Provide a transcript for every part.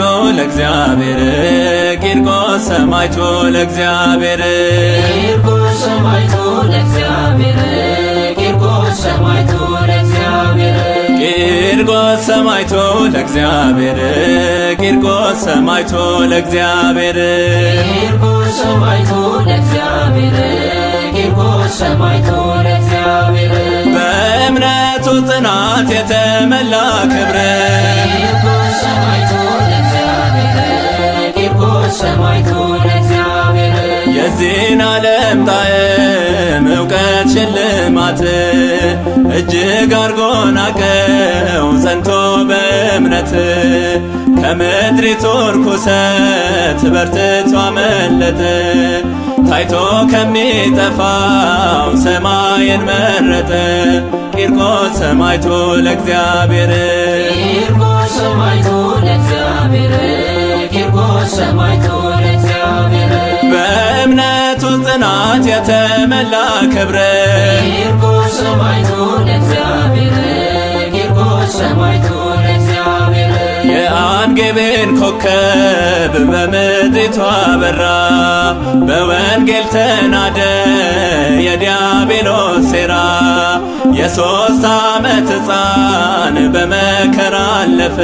ለእግዚአብሔር ቂርቆስ ሰማዕቱ ለእግዚአብሔር ቂርቆስ ሰማዕቱ ለእግዚአብሔር ቂርቆስ ሰማዕቱ ለእግዚአብሔር ቂርቆስ ሰማዕቱ ለእግዚአብሔር ቂርቆስ ሰማዕቱ ለእግዚአብሔር ቂርቆስ ሰማዕቱ ለእግዚአብሔር ቂርቆስ ሰማዕቱ ለእግዚአብሔር በእምነቱ ጽናት የተመላ ክብር ቂርቆስ ሰማዕቱ ለእግዚአብሔር ቂርቆስ ሰማዕቱ ለእግዚአብሔር የዚህን ዓለም ጣዕም እውቀት ሽልማት እጅግ አርጎ ናቀው ጸንቶ በእምነት ከምድሪቱ ርኩሰት በርትቶ አመለጠ ታይቶ ከሚጠፋው ሰማይን መረጠ ቂርቆስ ሰማዕቱ ለእግዚአብሔር ቂርቆስ ሰማዕቱ ለእግዚአብሔር ቂርቆስ ሰማዕቱ ለእግዚአብሔር በእምነቱ ጽናት የተመላ ክብር ቂርቆስ ሰማዕቱ ለእግዚአብሔር ቂርቆስ ሰማዕቱ ለእግዚአብሔር የአንጌቤን ኮከብ በምድሪቷ በራ በወንጌል ተናደ የዲያብሎስ ሴራ የ3 ዓመት ሕፃን በመከራ አለፈ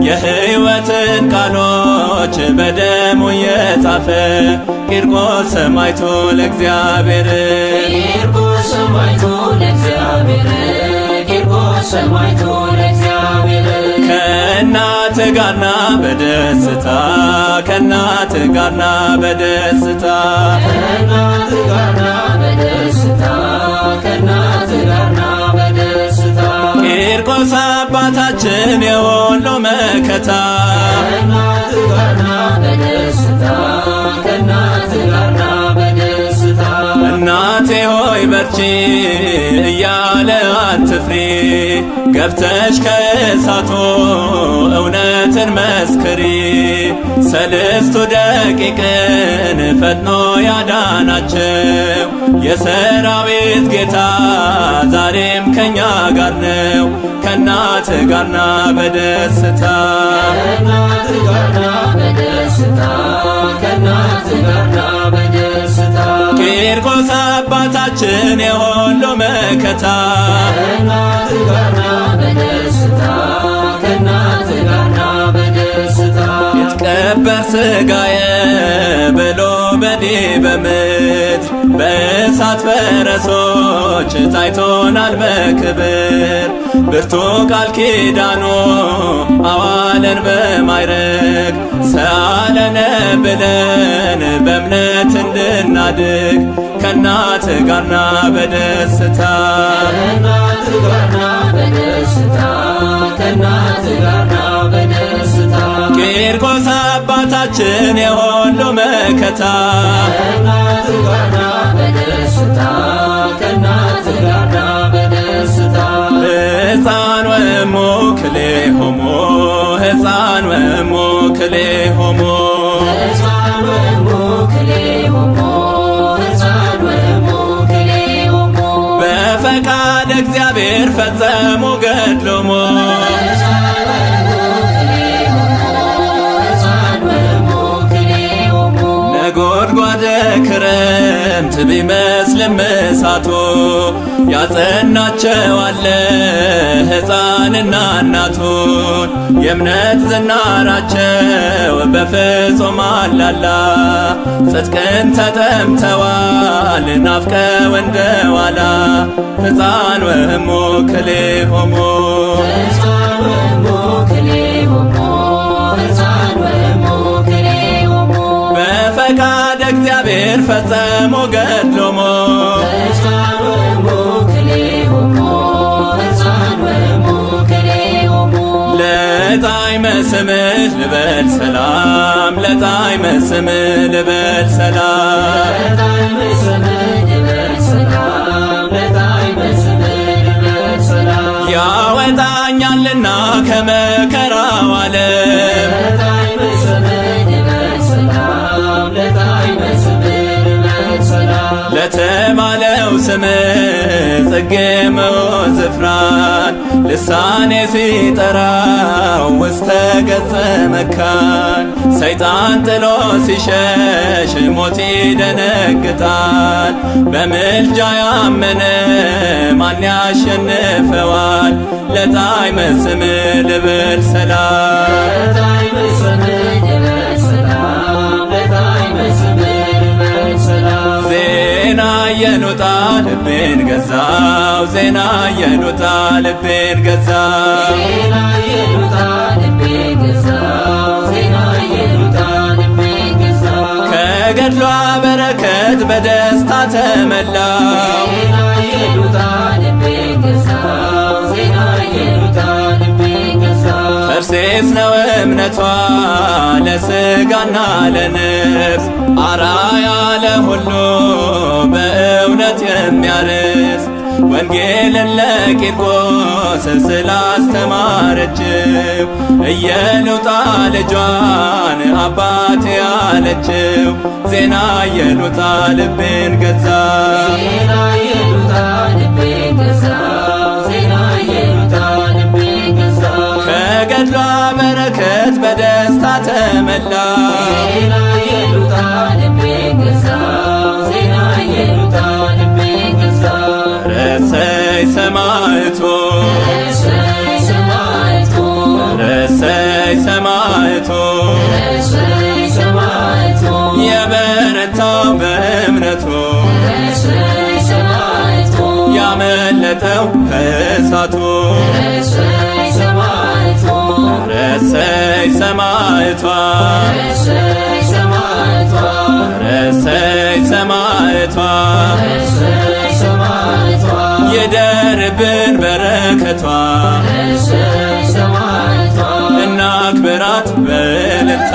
የሕይወትን ቃሎች በደሙ የጻፈ ቂርቆስ ሰማዕቱ ለእግዚአብሔር ቂርቆስ ሰማዕቱ ለእግዚአብሔር ቂርቆስ ሰማዕቱ ለእግዚአብሔር ከእናት ጋርና በደስታ ከእናት ጋርና በደስታ ከእናት ጋርና በደስታ ከእናት ጋርና በደስታ ቂርቆስ አባታችን የወሎ መከታ ከእናት ጋርና በደስታ ከእናት ጋርና በደስታ እናቴ ሆይ በርቺ እያለ አትፍሪ ገብተሽ ከእሳቱ እውነትን መስክሪ ሰልስቱ ደቂቅን ፈጥኖ ያዳናቸው የሰራዊት ጌታ ዛሬም ከኛ ጋር ነው ከእናት ጋርና በደስታ ከእናት ጋርና በደስታ ከእናት ጋርና በደስታ ቂርቆስ አባታችን የወሎ መከታ ከእናት ጋርና በደስታ ከእናት ጋርና በደስታ ይትቀበር ሥጋዬ ብሎ በዲበ ምድር በእሳት ፈረሶች ታይቶናል በክብር ብርቱ ቃል ኪዳኑ አዋለን በማይረግ ሰአለነ ብለን በእምነት እንድናድግ ከእናት ጋርና በደስታ ከእናት ጋርና በደስታ ከእናት ጋርና በደስታ ቂርቆስ አባታችን የወሎ መከታ ከእናት ጋርና በደስታ ከእናት ጋርና በደስታ ሕፃን ወእሙ ክልኤሆሙ ሕፃን ወእሙ ክልኤሆሙ ሕፃን ወእሙ ክልኤሆሙ ሕፃን ወእሙ ክልኤሆሙ በፈቃድ እግዚአብሔር ፈጸሙ ገድሎሙ ሕፃን ወእሙ ክልኤሆሙ ሕፃን ወእሙ ክልኤሆሙ ነጎድጓደ ክረምት ቢመስልም እሳቱ ያጸናቸው አለ ሕፃንና እናቱን የእምነት ዝናራቸው በፍጹም አላላ ጽድቅን ተጠምተዋል ናፍቀው እንደዋላ ሕፃን ወእሙ ክልኤሆሙ ሕፃን ወእሙ ክልኤሆሙ ሕፃን ወእሙ ክልኤሆሙ በፈቃድ እግዚአብሔር ፈጸሙ ገድሎሙ ሕፃን ወእሙ ክልኤሆሙ ሕፃን ወእሙ ክልኤሆሙ ለጣዕመ ስምህ ልበል ሰላም ለጣዕመ ስምህ ልበል ሰላም ለጣዕመ ስምህ ልበል ሰላም ለጣዕመ ስምህ ልበል ሰላም ያወጣኛልና ከመከራው ዓለም ለጣዕመ ስምህ ልበል ሰላም ለጣዕመ ስምህ ልበል ሰላም ለተባለው ስምህ ጽጌ መውዝ ፍራን ልሳኔ ሲጠራው ውስተ ገጸ መካን ሰይጣን ጥሎ ሲሸሽ ሞት ይደነግጣል። በምልጃ ያመነ ማን ያሸንፈዋል? ለጣዕመ ስምህ ልበል ሰላም ለጣዕመ ስምህ ልበል ሰላም ለጣዕመ ስምህ ልበል ሰላም ዜና የኑጣ ልቤን ገዛው ዜና የኑጣ ልቤን ገዛው ዜና የኑጣ ልቤን ገዛው ዜና የኑጣ ልቤን ገዛው ከገድሏ በረከት በደስታ ተመላው ዜና የኑጣ ልቤን ገዛው ዜና የኑጣ ልቤን ገዛው ተርሴስ ነው እምነቷ ለሥጋና ለነፍስ አራያ ለሁሉ በእውነት የሚያርስ ወንጌልን ለቂርቆስ ስላስተማረችው ኢየሉጣ ልጇን አባቴ አለችው። ዜና ኢየሉጣ ልቤን ገዛው ዜና ኢየሉጣ ልቤን ገዛው ዜና ኢየሉጣ ልቤን ገዛው ከገድሏ በረከት በደስታ ተመላው ዜና ኢየሉጣ ልቤን ገዛው ዜና ኢየሉጣ ልቤን ገዛው ረሰይ ሰማዕቱ ረሰይ ሰማዕቱ ረሰይ ሰማዕቱ ረሰይ ሰማዕቱ የበረታው በእምነቱ ረሰይ ሰማዕቱ ያመለጠው ከእሳቱ ረሰይ ሰማዕቱ ረሰይ ሰማዕቷ ረሰይ ሰማዕቱ ረሰይ ሰማዕቷ ረሰይ ሰማዕቱ ይደርብን በረከቷ ረሰይ ሰማዕቱ እናክብራት በእልልታ